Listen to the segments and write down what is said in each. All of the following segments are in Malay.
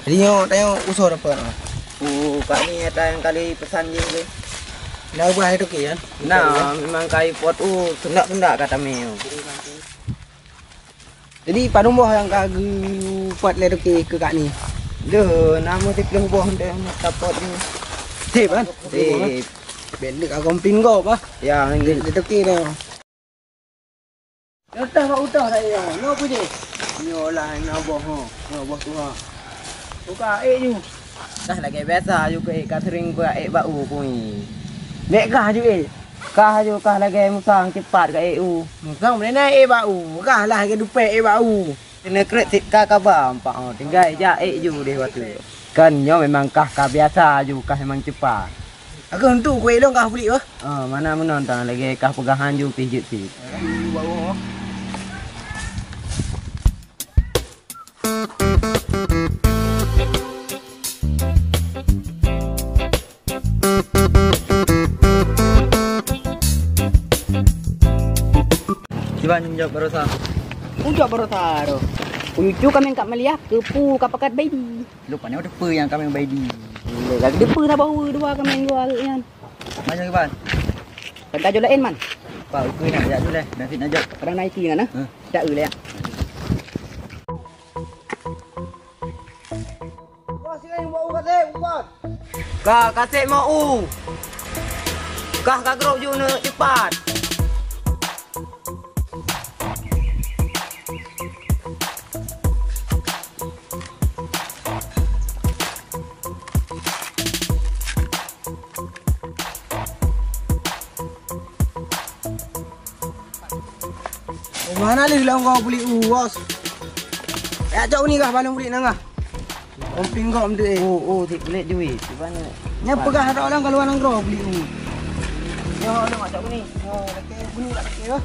Jadi tengok usaha apa nak? Kak ni ada yang kali pesan je ke. Dah buat itu ke kan? Nah, memang kai pot sendak kata meo. Jadi pada buah yang kau buat le ke kak ni. Dah nama tiklah buah dah tapot ni. Tip kan? Tip. Belik aku kompin kau apa? Ya, Le ke dah. Utah saya. No puji. Yo lah nak buah ha. Buah tu ha. Buka je. Dah lagi biasa juga catering buat bau pun. Lek kah je Kah lagi musang cepat ke EU. Musang mana bau. Kah lah ke dupek bau. Kena kredit kah kabar empat tinggal je ju deh waktu. Kan yo memang kah biasa ju kah memang cepat. Aku hentu kuih dong kah beli apa? Mana menonton lagi kah pegahan ju pijit sih. Bau. Ciban jawab barusan. Ujak baru taruh. Uju kami kat Malaysia, kepu kapakat bayi. Lupa ni depa yang kami bayi. Lagi depa dah bawa dua kami jual kan. Mana Ciban? Kata jual lain man. Pak ukur nak ajak dulu dah fit ajak. Kadang naik kan nah. Tak ule ya. Bos yang bau kata ubat. Kah kasih mau. Kah gerok ju nak cepat. Mana leh lah kau beli bos? Jauh ni kah balong beli nangah? Kompin kau ambil Tik pelik duit. Ciban ni. Nyapa kah ada orang kalau orang kau beli Yo, ada macam ni. Laki bunuh lah laki lah.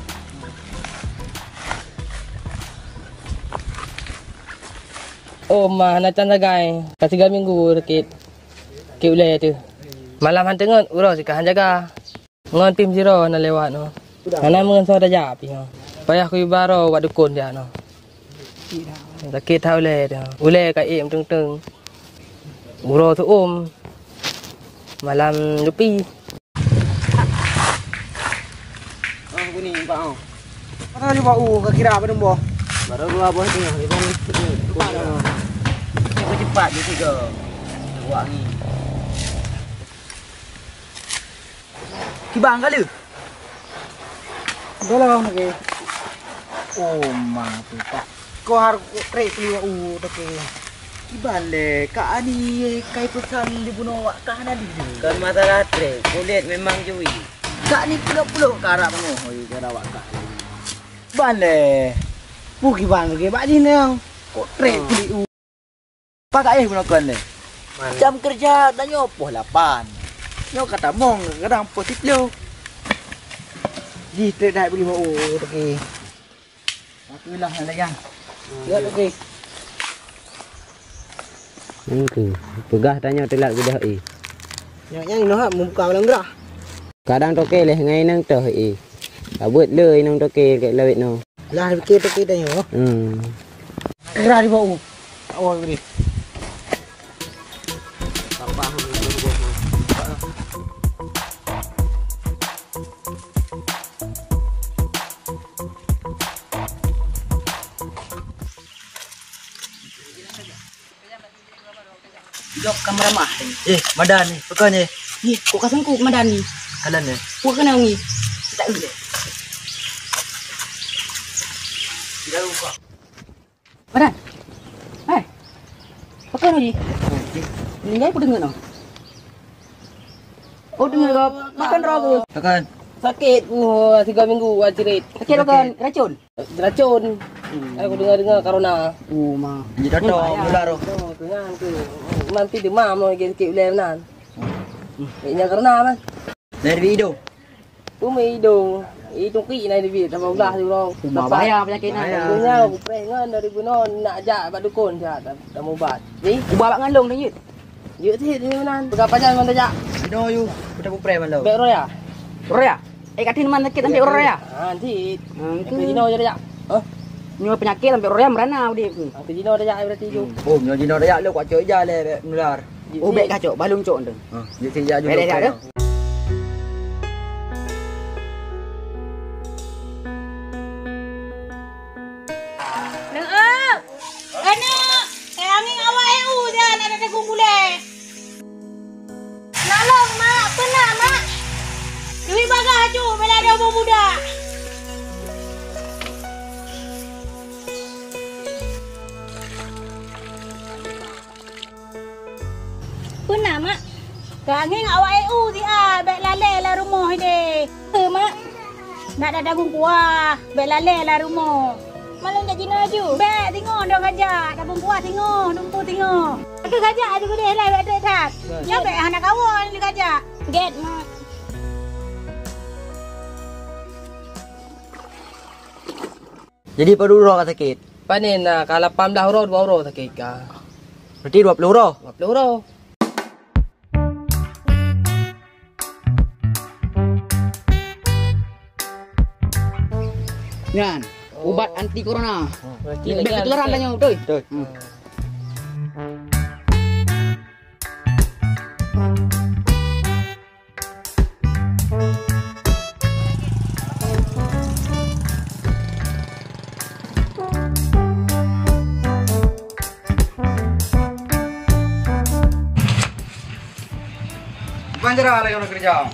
Nak candagai. Kasih 3 minggu rekit. Kek ulai tu. Malam han tengok urus ikan jaga. Ngon tim zero na lewat no. Ana mengen so dah api no. Payah ku baro wak dukun dia no. Sakit tahu le dia. Ulai ka im teng-teng. Uro tu malam lupi. Kuning pak. Mana ni bau ke kira apa dong Baru 2 buah tengah ni bang. Cepat je tiga. Buat ni. Kibang kali. Belum lagi. Tu pak. Kau harus trade beli tak ke. Kiban le. Kak Adi kai pesan dibunuh wak kah Adi. Kan masalah trek. Kulit memang jui. Kak ni peluk-peluk karak penuh. Kira wak kak. Ban le. Buki ban ke bak ni yang. Kau trade beli Pak ayah gunakan le. Jam kerja tanya apa 8. Nyo kata mong kadang positif lo. Di trade dah beli bau tak ke. Itulah yang layan. Ya tak ke. Pegah tanya telak sudah Yang ni nak membuka balang gerah. Kadang toke leh ngai nang toh Abut le nang toke ke lawit no. Lah ke tanya. Gerah di bau. Awal beli. Jok kamera mah. Madan ni, pekanya. Ni, kok kasang ku madan ni. Kalan ni. Ku kena ni. Tak ule. Tidak lupa. Madan. Hai. Pakai ni. Ni gay aku dengar no. Oh dengar kau makan rogo. Tekan. Sakit 3 minggu cerit. Sakit makan racun. Racun. Aku dengar corona. Ma. Jadi datang mula roh. Dengan tu. Nanti demam lagi sikit ulai menan. Ini corona man. Dari video. Tu mai hidung. Hidung ki nai di dah ulah tu long. Bahaya penyakit ni. Punya aku prengan dari bunon nak ajak bak dukun dia dah ubat. Ni Ubah bak ngandung ni yut. Yuk sih ni menan. Berapa jam kau ajak? Video you. Kita pupre malau. Bek roya. Roya. Katin man sakit ambil roya. Nanti. Ini no jadi ajak. Nyo penyakit sampai orang merana dia. Aku Jino Dayak berarti tu. Oh, nyo Jino Dayak lu kuat cok je le nular. Oh bek kacok, balung cok tu. Ha, dia sejak juga. Bek dah. Pernah mak? Kangen awak EU dia, bek lale lah rumah dia. Mak. Nak ada dagung kuah, bek lale lah rumah. Malam tak Jino laju. Bek tengok dah kajak, dagung kuah tengok, numpu tengok. Aku kajak juga dia lah bek tak. Ya bek anak kawan dia kajak. Get mak. Jadi pada urang kata sakit. Panen nak kalau 18 euro 2 euro sakit ka. Berarti 20 euro. 20 euro. Nyan, ubat anti corona. Berarti Bek ketularan dah nyo betul. Betul. Banjara lah yang nak kerja.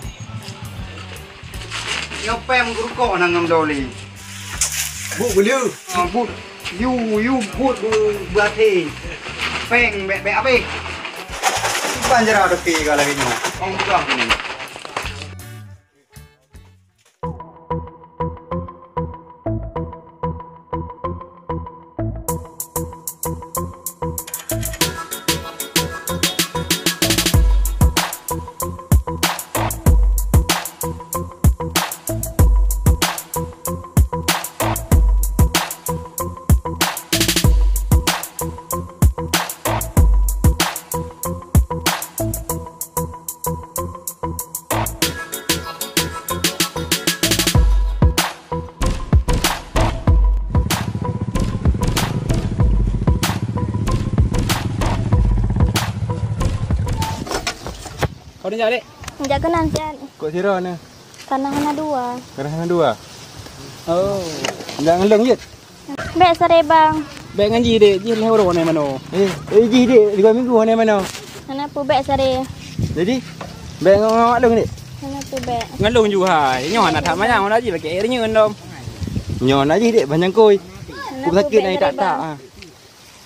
Yang pem guru kau nang ngam doli. Bu beliau. But you but berarti peng be apa? Banjara ada ke kalau ini. Orang bukan ni. Kau ni jalik. Enggak kenal sian. Kok sira ni? Tanah hana dua. Kerana hang dua. Oh. Jangan ngelong je. Bek sare bang. Bek ngaji dek, ji leh orang ni mano. Ji dek, 2 minggu ni mano. Hana pu bek sare. Jadi bek ngawak long dek. Hana pu bek. Ngelong ju hai. Nyo nak tak banyak orang ji pakai air nyeun dom. Nyo nak ji dek banyak koi. Ku sakit nai tak tak.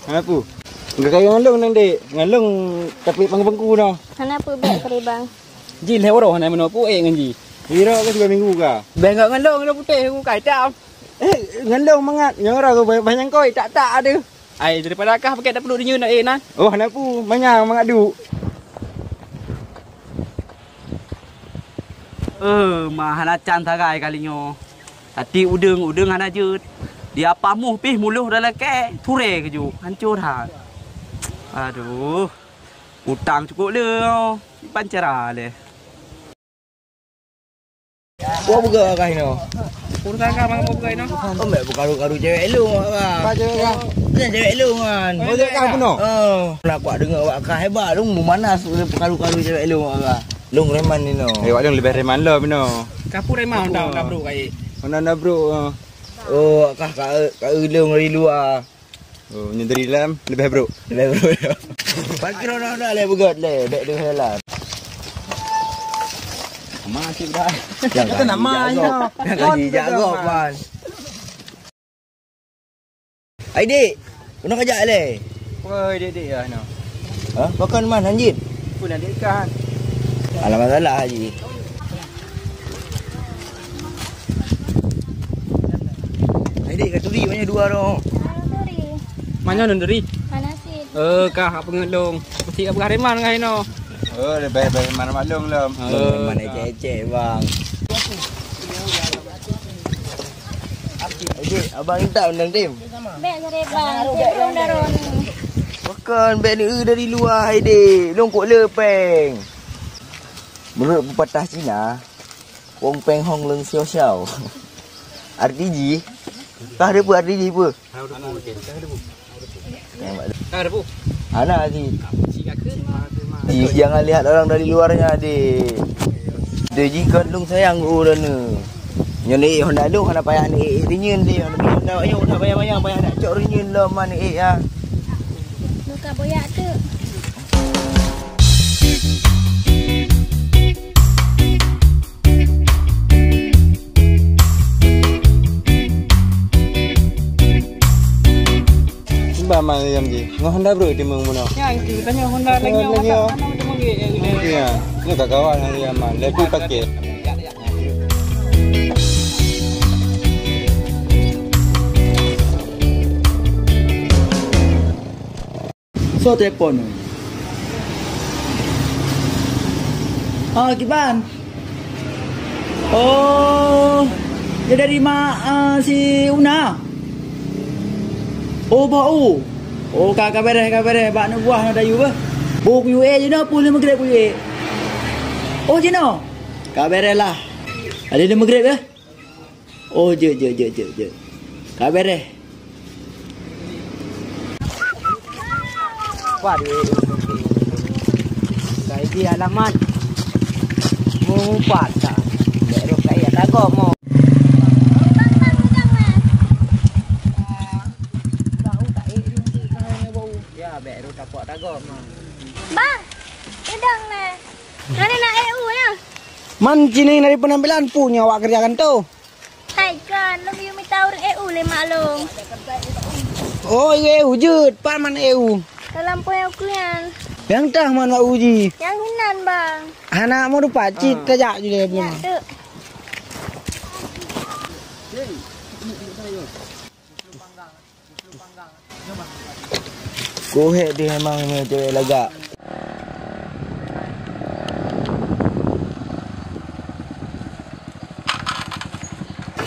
Ha pu. Enggak kaya ngelong nang dek. Ngelong tapi pangku no. Hana pu bek sare bang. Ji leh orang ni mano pu ngaji. Kira ke 2 minggu ka. Beng ngak ngelong lo putih aku kai tak. Ngelong mangat. Nyo ora ku banyak koi tak tak ada. Ai daripada kah pakai tak perlu dia nak nan. Oh, nak pu banyak mangat du. Mah hana can tagai kalinyo. Tadi udeng hana jut. Dia pamuh pih muluh dalam ke ture keju. Hancur ha. Aduh. Utang cukup le. Pancara le. Kau buka kah ino? Urusan kah mang mau buka ino? Oh, mek buka-buka cewek lu ah. Apa je ka? Kan cewek lu kan. Oh, cewek kau puno. Nak buat dengar wak kah hebat lu mana buka-buka cewek lu ah. Lu reman ni no. Wak dong lebih reman lo pino. Kapur remau dah bro kai. Mana nak bro? Oh, kah kak ulung dari luar. Oh, ni dari dalam lebih bro. Le bro. Pakai nak le bugat le, bek dengan lah. Masih dah. Kita namanya. Jangan jago man. Ai dik, kena kajak le. Woi, dek ya no. Ha? Makan man anjir. Pun ada ikan. Alamak salah haji. Ai dik katuri banyak dua dong. Sore. Mana nunduri? Hana sit. Kah apa ngelong. Mesti apa reman ngai no. Oh, lebih mana maklum lom. Mana ecek bang. Dik, abang tak undang tim. Bek sare bang. Tepung daron. Makan beg ni dari luar hai dik. Longkok lepeng. Menurut pepatah Cina, Wong Peng Hong Leng Xiao Xiao. Arti ji, Kah ada apa di apa? Ada bu. Ana sih. Jangan lihat orang dari luarnya deh. Dia jika lung sayang urana. Nyoni honda lu kana payah ni rinyin dia. Honda ayo honda payah nak cok rinyin lah man ya. Buka boyak tu. Ba mà làm gì? Ngon Honda bro di mung mono. Yang tu tanya Honda lagi yang masak mana tu mungkin. Iya, ni tak kawan hari aman. Lepas pakai. So telepon. Kiban. Oh, dia dari si Una. Oh bau. Oh kabar bak nak buah nak dayu bah. Buk UA je no pul 5 grade UA. Oh je no. Kabar lah. Ada 5 grade ke? Oh je. Kabar Wah dia. Kai dia alamat. Mu patah. Baru kai tak mo. Bang, sedang nah. Mana nak EU nya? Man sini dari penampilan punya awak kerjakan tu. Hai kan, lebih minta orang EU le maklum. Oh EU je, pan man EU. Dalam poin aku yang Yang tah man wak uji. yang hinan bang. Anak mau dapat cit tajak je dia Ya punya. tu. Kohek dia memang ni cewek lagak.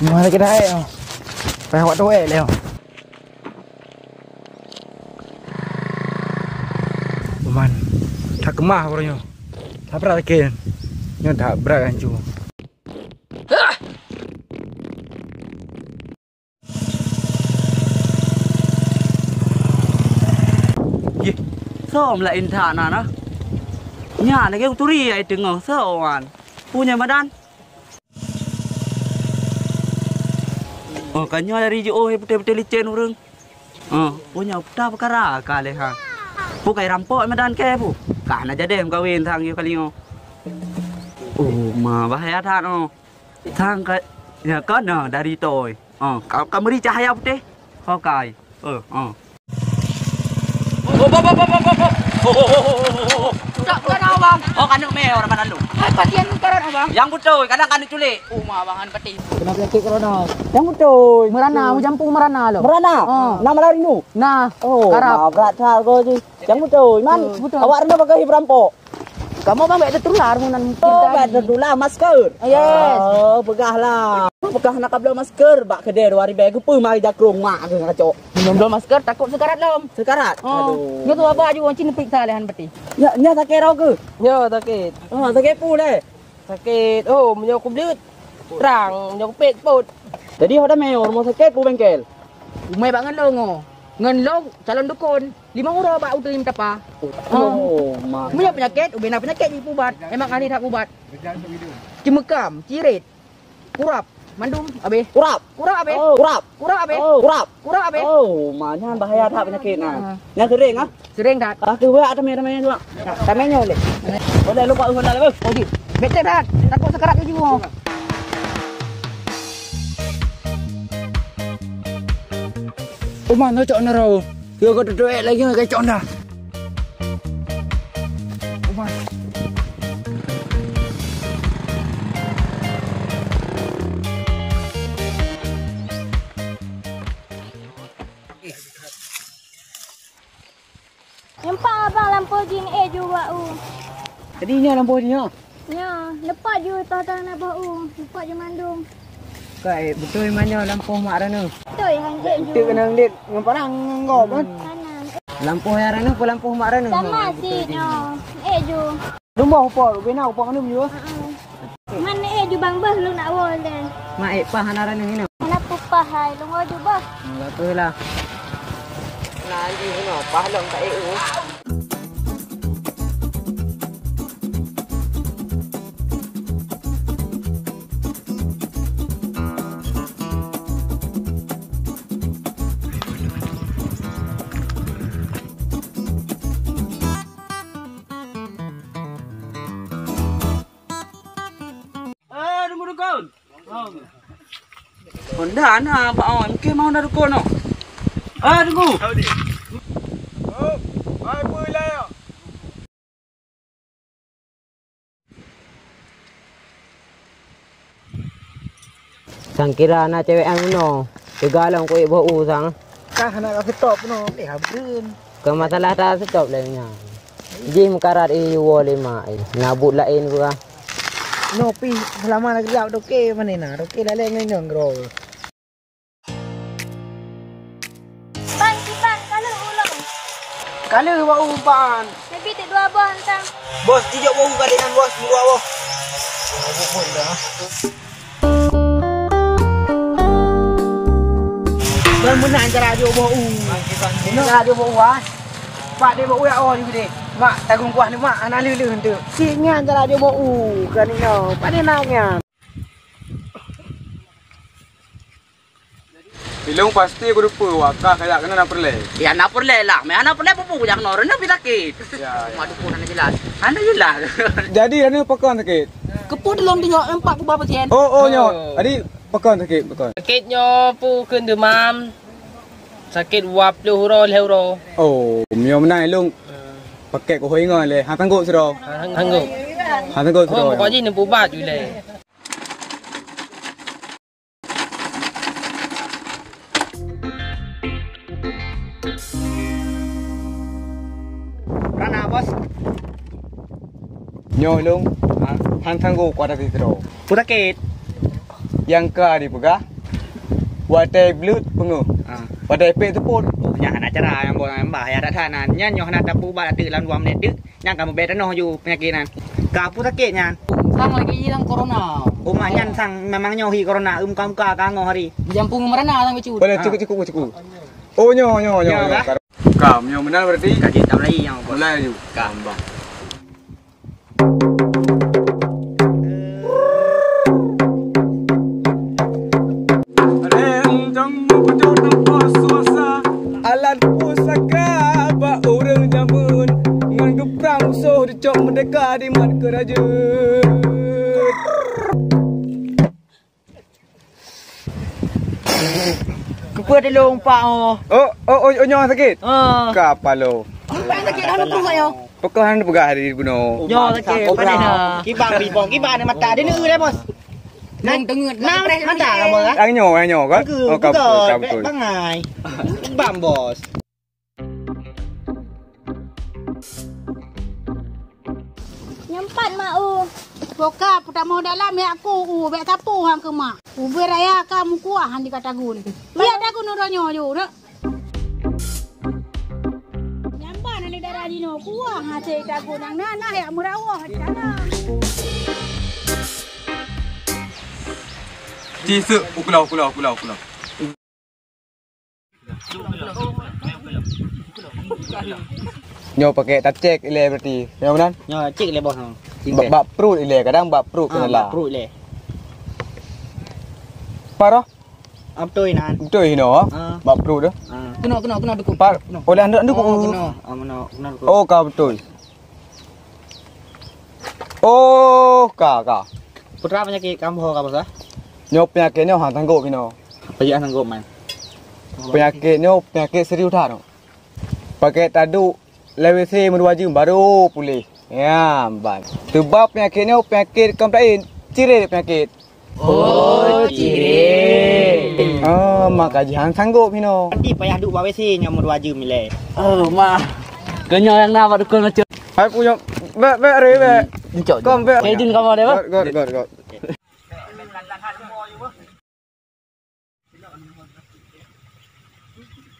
Mana kita air? Payah waktu air leh. Man, tak kemah orangnya. Tak berat lagi. Nyo tak berat kan cu. Som là in thả nào nó. Nhà này cái ông turi ấy từng ở sợ hoàn. Punya badan. Oh kanya dari jo betul-betul licin orang. Punya peta perkara kali ha. Pu kai rampok medan ke pu. Kan aja deh kawin thang yo kali ngo. Mà bahaya thang oh. Thang cái nhà con nó dari tôi. Kamu di cahaya putih. Kau kai. Tak kenal bang. Oh kandung meo orang mana lu? Pasien corona bang. Yang betul kadang kandung culik. Bangan peti. Kena penyakit corona. Yang betul. Merana, jampu merana lo. Merana. Nama lari nu. Nah, Karap. Berat hal kau je. Yang betul. Man, awak rendah pakai perampok. kamu bang baik tertular munan. Oh, baik tertular masker. Yes. Oh, begahlah. Begah nak kabel masker. Bak kedai 2000 ke pu mari jakrung mak ke kacok. Minum masker takut sekarat lom. Sekarat. Aduh. Dia tu apa aja orang Cina periksa lehan peti. Ya, nya sakit rau ke? Ya, sakit. Sakit pu le. Sakit. Oh, menyo ku bleut. Terang, menyo ku pek put. Jadi hoda meo rumah sakit pu bengkel. Umai bak ngan long. Ngan long calon dukun. 5 orang bak utuh minta pa. Oh, mak. Punya penyakit, ubena penyakit ni ubat. Emang ahli tak ubat. Cemekam, cirit, kurap, mandum, abe. Kurap. Kurap abe. Kurap. Kurap abe. Kurap. Kurap abe. Oh, maknya bahaya tak penyakit nah. Nya sering ah. Sering tak? Aku buat tamai-tamai juga. Tamainya boleh. Boleh lupa Honda le. Oh, di. Betul tak? Takut sekarat ke juga. Mana cok naro. Dia kau duduk lagi ngai cok dah. Nampak abang lampu jin juga Tadinya lampu ni ah. Ya, lepas je tah nak bau. Lepas je mandum. Kai betul mana lampu mak rana. Betul hang je. Kita kena lihat ngamparang ngop kan. Kanan. Lampu yang rana pun lampu mak rana. Sama si no. Je. Rumah apa? Bina apa kan dia? Mana je bang bah lu nak wol dan. Mak pah hana rana ni. Mana pupa pahai lungo juga. Betul lah. Nanti kena pahlong tak EU. Tunggu dukun. Honda na apa on? Ke mau na dukun no. Tunggu. Oh, mai pui lah. Sang kira anak cewek anu no. Tegalang ko ibo usang. Kah nak stop no, habun. Ke masalah ta stop lainnya. Jim karat wole mai. Nabut lain gua. No pi, selama nak gelap doke mana na, doke lale nganyong gro. Bang, Bang, kalau ulang. Kalau bau umpan. Lebih tak dua buah hantang. Bos dijak bau kadenan bos, murah bos. Bos dah. Dan menang cara dia bau. Cara dia bau ah. Pak dia bau ya oh ni dia. Mak tanggung kuah ni mak anak lulu tu. Singan cara dia bau kan ni no. Pak dia nangnya. Bilong pasti aku lupa wakah kayak kena nak perle. Ya nak perle lah. Me anak perle pupu jak nor na pinakit. Ya. Madu pun ana jelas. Ana jelas. Jadi anu pekan sakit. Keput dalam tengok empat ku berapa sen. Oh nyo. Adi pekan sakit pekan. Sakitnya pu keun demam. Sakit wap lu huro lehuro. Oh, mio menai long. Pakai ko hoi ngon le. Ha tanggo siro. Hanggo. Ha tanggo siro. Oh, có gì nên pu bat ju le. Rana bos. Nyo long. Han tanggo kwa tadi siro. Purakit. Yang ka di pega. Watai blut pengu. Watai pe tu pun. Yang anak cara yang boleh bahaya dah tanan. Yang nyoh nak tapu bat tu lan wam nedik. Yang kamu beda noh ju penyakitan. Kapu sakit nyan. Sang lagi hilang corona. Umak nyan sang memang nyohi corona muka kango hari. Jampung merana sang becu. Boleh cukup. Oh nyo. Kam nyo menang berarti. Kaji tam lagi yang bos. Mulai ju. Gambang. Alan pusaka ba orang jamun ngan geprang so dicok merdeka di mat kerajaan. Keput dalam empat oh. Oh nyo sakit. Kapalo. Empat sakit dah perut saya. Pekan pegah hari buno. Nyo sakit pada dah. Kibang bibong kibang ni mata dia ni dah bos. Nang tengut Nang mata kamu ah. Ang nyo kan? Oh betul. Bangai. Kibang bos. Nyempat mak Boka putak mau dalam ya aku bek tapu hang ke mak. Beraya kamu kuah hang dikata gun. Lihat aku nuronyo yo nak. Nyamban ni darah dino kuah ha cai tagu nang nah ya murawah di sana. Cisu pulau. Nyo pakai tacek ile berarti. Yang benar? Nyo cik le bos hang. Bak perut ile kadang bak perut kena lah. Perut le. Parah. Betul nan. Betul hino. Bak perut dah. Kena dukung. Par. Oleh anda Kena. Kena. Oh kau betul. Oh kau. Putra penyakit kamu ho ka bos ah? Nyo penyakit nyo hang tanggup hino. Penyakit sanggup man. Penyakit nyo penyakit serius dah. Pakai taduk level C menuju baru pulih. Ya, ban. Sebab penyakitnya penyakit komplain, ciri penyakit. Oh, ciri. Oh, maka jangan sanggup hino. Nanti payah duk bawa WC nya menuju mile. Oh, mah. Kenyo yang nak dukun macam. Hai punya. Be re. Kom be. Kejin kamu ada apa? God.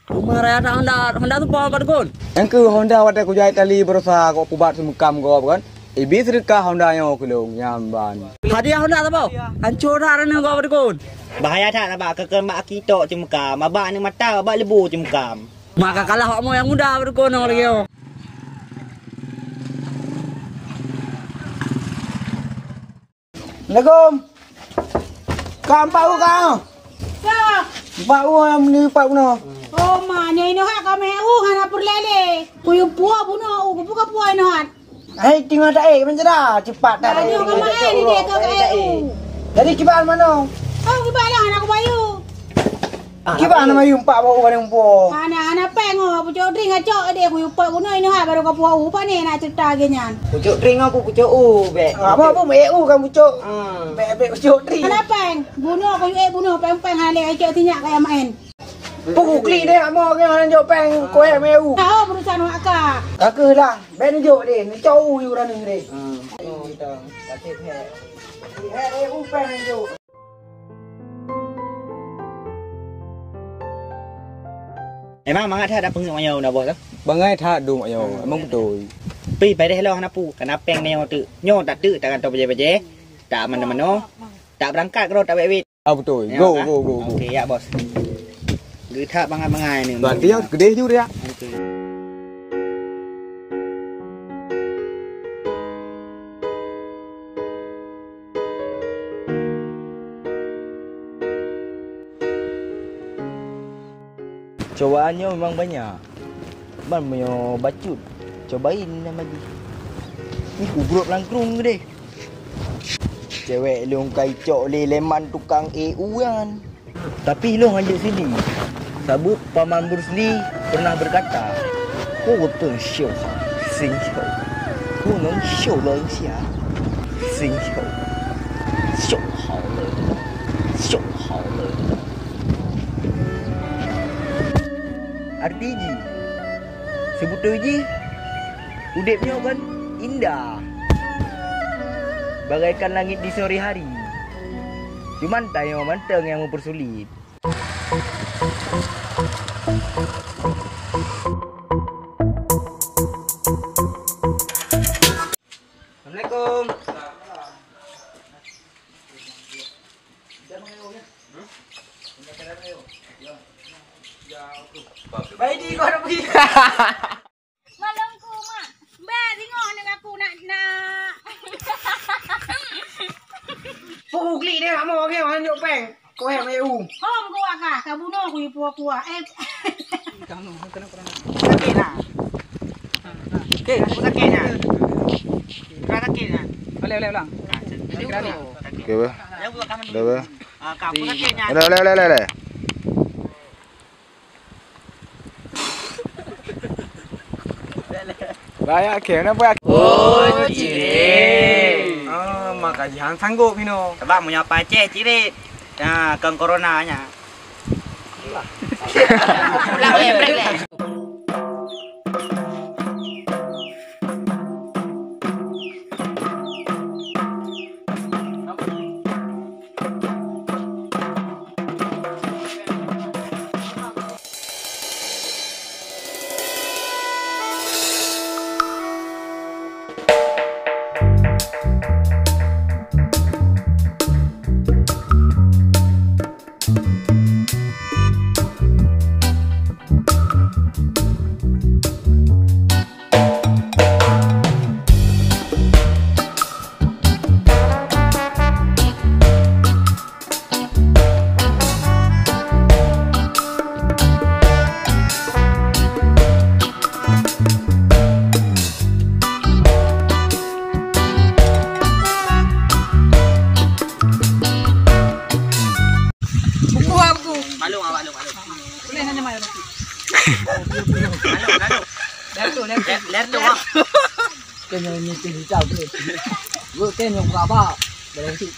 Rumah raya Honda tu apa dukun? Yang ke Honda wadah ku jahit tali berusaha kau pubat semukam kau kan. Ibis rika Honda yang aku long nyamban. Hadiah Honda tu apa? Hancur dah ni kau dukun. Bahaya tak nak bak kekan bak kita cemkam. Abak ni mata abak lebu cemkam. Maka kalah awakmu yang muda berkono lagi yo. Assalamualaikum. Kau empat kau. Sa. Empat yang ni empat puno. Oh maknya ini hak kami hana purlele. Kuyu puah buno buka puah ini hak. Hai tinggal tak macam dah cepat dah. Jadi kau main ni dia kau Jadi kibal mana? Oh kibala anak bayu. Kibal nama you empat bawa orang po. Anak pengo pucuk drink acok dia kuyu puah buno ini hak baru kau puah upa ni nak cerita genyan. Pucuk drink aku pucuk be. Apa meu kan pucuk. Be pucuk drink. Anak peng buno kuyu buno peng hale acok tinyak kaya main. Pukli dia amo ke orang jok peng koe meu. Tahu berusaha nak kak. Kakak lah. Ben jok dia. Ni cau you orang ni. Oh kita. Kakek he. He peng jok. Emang mangat ada pengok mayau dah bos. Bangai tak dum ayo. Emang betul. Pi pai dah hello hanapu. Kena peng neo tu. Nyo tak tu tak kan tahu baje-baje. Tak mana-mana. Tak berangkat ke tak wet. Ah betul. Go. Okey ya bos. Gửi thạ bằng ngày này. Đoàn tiêu gede ju dia. Cobaannya memang banyak. Ban punya bacut. Cobain nama dia. Ni kubruk langkrung gede. Cewek long kai cok le leman tukang EU kan. Tapi long ada sini. Sebab Paman Bruce Lee pernah berkata, "Wo de xiu hao, xin xiu, bu neng xiu le xia, xin xiu, xiu hao le, xiu hao le." Artinya, sebut je, udipnya kan indah, bagaikan langit di sore hari. Cuman tayo manteng yang mempersulit. Assalamualaikum. Baik di kau nak pergi. Malangku mak. Mbak tengok ni aku nak. Pukli dia kat mau ke orang jok peng. Kau yang EU. Hom ko akah ka buno ko puah-puah. Sakit lah. Okey, sakit lah. Kau sakit lah. Boleh ulang. Okey ba? Yang buat kamu Dah ba? kamu sakitnya. Leh. Layak ke kenapa? Oh, cirit. Maka jangan sanggup Pino. Sebab punya pacek cirit. Nah, keng coronanya. Pulang break. Lihat tu wah. Kena ni hijau tu. Gua kena buka apa? Dari situ.